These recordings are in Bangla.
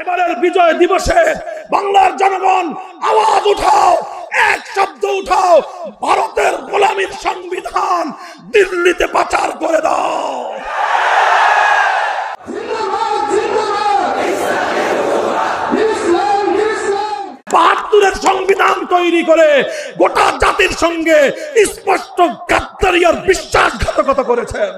এবারের বিজয় দিবসে বাংলার জনগণ আওয়াজ উঠাও, এক শব্দ উঠাও, ভারতের গোলামীর সংবিধান দিল্লিতে পাচার করে দাও। ৭২-এর সংবিধান তৈরি করে গোটা জাতির সঙ্গে স্পষ্ট গাদ্দারি আর বিশ্বাসঘাতকতা করেছেন।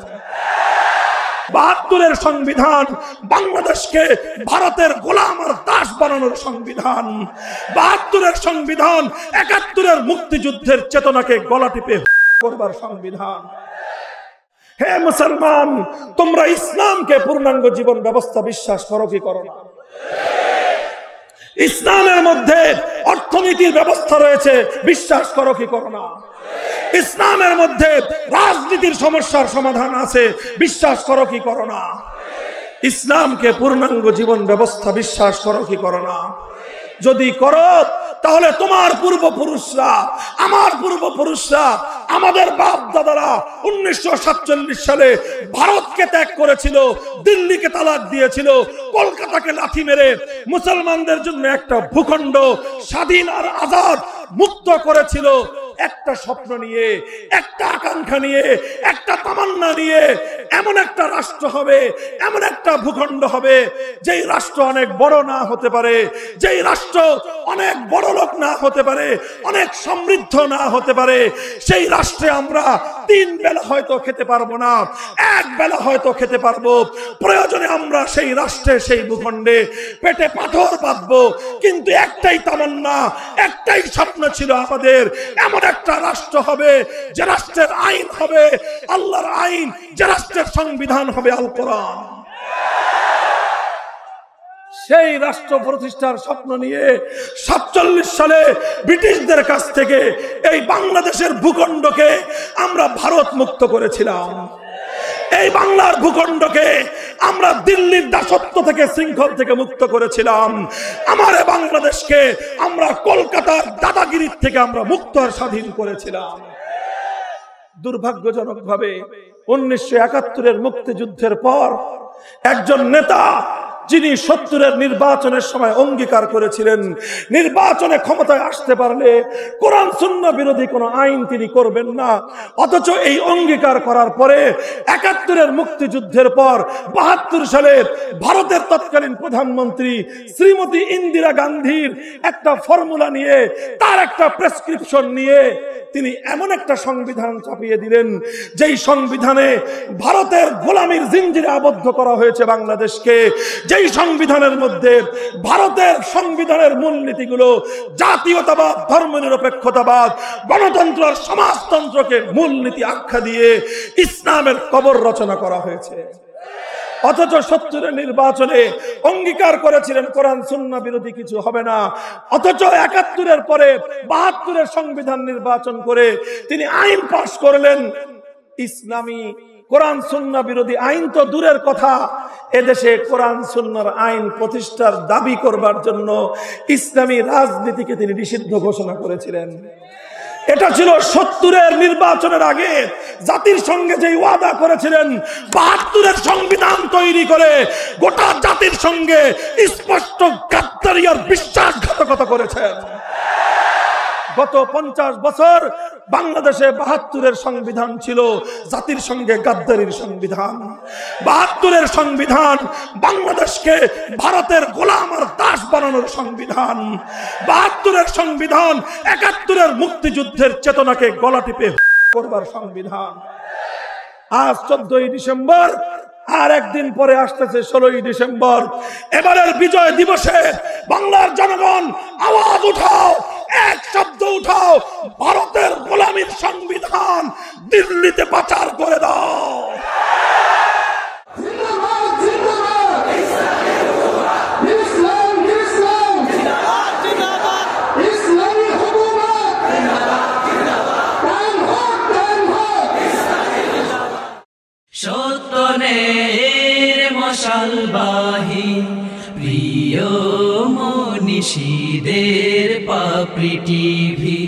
৭২-এর সংবিধান বাংলাদেশকে ভারতের গোলাম আর দাস বানানোর সংবিধান। ৭২-এর সংবিধান ৭১-এর মুক্তিযুদ্ধের চেতনাকে গলা টিপে করবার সংবিধান। হে মুসলমান, তোমরা ইসলামকে পূর্ণাঙ্গ জীবন ব্যবস্থা বিশ্বাস করো কি করো না? ইসলামের মধ্যে অর্থনীতির ব্যবস্থা রয়েছে, বিশ্বাস করো কি করো না? ইসলামের মধ্যে রাজনীতির সমস্যার সমাধান আছে, বিশ্বাস করো কি করো না? ইসলামকে পূর্ণাঙ্গ জীবন ব্যবস্থা বিশ্বাস করো কি করো না? যদি করো তাহলে তোমার পূর্বপুরুষরা, আমার পূর্বপুরুষরা, আমাদের বাপ দাদারা 1947 সালে ভারতকে ত্যাগ করেছিল, দিল্লিকে তালাক দিয়েছিল, কলকাতাকে লাথি মেরে মুসলমানদের জন্য একটা ভূখণ্ড স্বাধীন আর আজাদ মুক্ত করেছিল। একটা স্বপ্ন নিয়ে, একটা আকাঙ্ক্ষা নিয়ে, একটা তামান্না নিয়ে, এমন একটা রাষ্ট্র হবে, এমন একটা ভূখণ্ড হবে যেই রাষ্ট্র অনেক বড় না হতে পারে, যেই রাষ্ট্র অনেক বড় লোক না হতে পারে, অনেক সমৃদ্ধ না হতে পারে, সেই রাষ্ট্রে আমরা 3 বেলা হয়তো খেতে পারবো না, 1 বেলা হয়তো খেতে পারবো। প্রয়োজনে আমরা সেই রাষ্ট্রে, সেই ভূখণ্ডে পেটে পাথর বাঁধবো, কিন্তু একটাই তামান্না, একটাই স্বপ্ন ছিল আমাদের, এমন একটা রাষ্ট্র হবে যে রাষ্ট্রের আইন হবে আল্লাহর আইন, যে রাষ্ট্রের সংবিধান হবে আল কোরআন। সেই রাষ্ট্র প্রতিষ্ঠার স্বপ্ন নিয়ে 47 সালে ব্রিটিশদের কাছ থেকে এই বাংলাদেশের ভূখণ্ডকে আমরা ভারত মুক্ত করেছিলাম। এই বাংলার ভূখণ্ডকে আমরা দিল্লির দাসত্ব থেকে, শৃঙ্খল থেকে মুক্ত করেছিলাম। আমার বাংলাদেশকে আমরা কলকাতার দাদাগিরির থেকে আমরা মুক্ত আর স্বাধীন করেছিলাম। দুর্ভাগ্যজনকভাবে 1971-এর মুক্তিযুদ্ধের পর একজন নেতা, যিনি 70-এর নির্বাচনের সময় অঙ্গীকার করেছিলেন নির্বাচনে ক্ষমতায় আসতে পারলে কোরআন সুন্নাহ বিরোধী কোনো আইন তিনি করবেন না, অথচ এই অঙ্গীকার করার পরে 71-এর মুক্তিযুদ্ধের পর 72 সালে ভারতের তৎকালীন প্রধানমন্ত্রী শ্রীমতী ইন্দিরা গান্ধীর একটা ফর্মুলা নিয়ে, তার একটা প্রেসক্রিপশন নিয়ে তিনি এমন একটা সংবিধান চাপিয়ে দিলেন, যেই সংবিধানে ভারতের গোলামীর জিঞ্জিরে আবদ্ধ করা হয়েছে বাংলাদেশকে, যেই সংবিধানের মধ্যে ভারতের সংবিধানের মূলনীতিগুলো জাতীয়তাবাদ, ধর্মনিরপেক্ষতাবাদ, গণতন্ত্র আর সমাজতন্ত্রকে মূলনীতি আখ্যা দিয়ে ইসলামের কবর রচনা করা হয়েছে। অথচ 70-এর নির্বাচনে অঙ্গীকার করেছিলেন কোরআন সুন্নাহ বিরোধী কিছু হবে না, অথচ 71-এর পরে 72-এর সংবিধান নির্বাচন করে তিনি আইন পাশ করলেন ইসলামী কোরআন সুন্নাহ বিরোধী আইন। তো দূরের কথা, এদেশে কোরআন সুন্নাহর আইন প্রতিষ্ঠার দাবি করবার জন্য ইসলামী রাজনীতিকে তিনি নিষিদ্ধ ঘোষণা করেছিলেন। এটা ছিল 70-এর নির্বাচনের আগে জাতির সঙ্গে যে ওয়াদা করেছিলেন। ৭২-এর সংবিধান তৈরি করে গোটা জাতির সঙ্গে স্পষ্ট গাদ্দারি আর বিশ্বাসঘাতকতা করেছেন। গত 50 বছর বাংলাদেশে ৭২-এর সংবিধান ছিল জাতির সঙ্গে গাদ্দারির সংবিধান। ৭২-এর সংবিধান বাংলাদেশকে ভারতের গোলাম আর দাস বানানোর সংবিধান। ৭২-এর সংবিধান ৭১-এর মুক্তিযুদ্ধের চেতনাকে গলা টিপে করবার সংবিধান। আজ 14ই ডিসেম্বর, আর একদিন পরে আসতেছে 16ই ডিসেম্বর। এবারের বিজয় দিবসে বাংলার জনগণ আওয়াজ উঠাও, এক শব্দ উঠাও, ভারতের গোলামীর সংবিধান দিল্লিতে পাচার করে দাও। সত্যনের মশালবাহী প্রিয় মনীষীদের পাপড়ি টিভি।